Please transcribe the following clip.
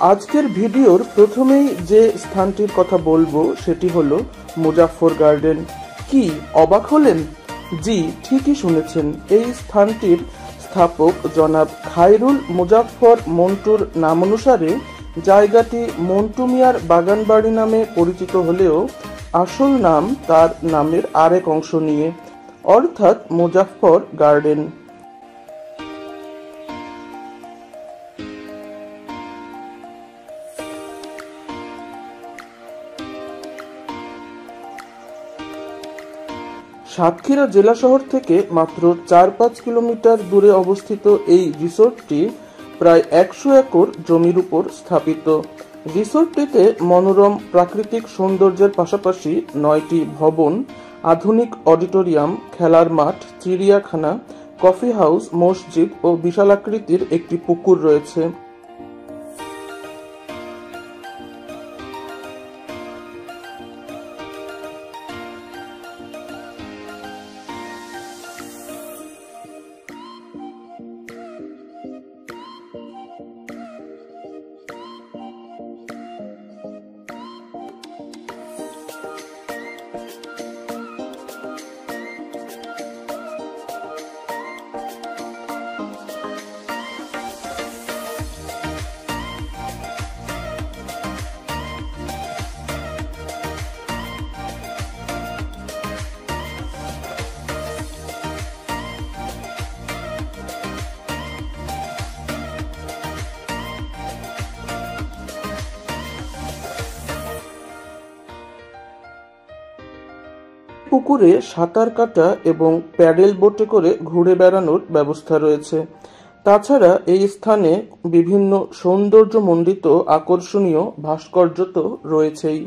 আজকের ভিডিওর প্রথমেই যে স্থানটির কথা বলবো সেটি হলো মুজাফফর গার্ডেন। কি অবাক হলেন? জি, ঠিকই শুনেছেন। এই স্থানটির স্থাপক জনাব খায়রুল মুজাফফর মন্টুর নামানুসারে জায়গাটি মন্টু মিয়ার বাগানবাড়ি নামে পরিচিত হলেও আসল নাম তার নামের আরেক অংশ নিয়ে, অর্থাৎ মুজাফফর গার্ডেন। সাতক্ষীরা জেলা শহর থেকে মাত্র 4-5 কিলোমিটার দূরে অবস্থিত এই রিসোর্টটি প্রায় 100 একর জমির উপর স্থাপিত। রিসোর্টটিতে মনোরম প্রাকৃতিক সৌন্দর্যের পাশাপাশি 9টি ভবন, আধুনিক অডিটোরিয়াম, খেলার মাঠ, চিড়িয়াখানা, কফি হাউস, মসজিদ ও বিশালাকৃতির একটি পুকুর রয়েছে। পুকুরে সাঁতার কাটা এবং প্যাডেল বোটে করে ঘুরে বেড়ানোর ব্যবস্থা রয়েছে। তাছাড়া এই স্থানে বিভিন্ন সৌন্দর্যমণ্ডিত আকর্ষণীয় ভাস্কর্য তো রয়েছেই।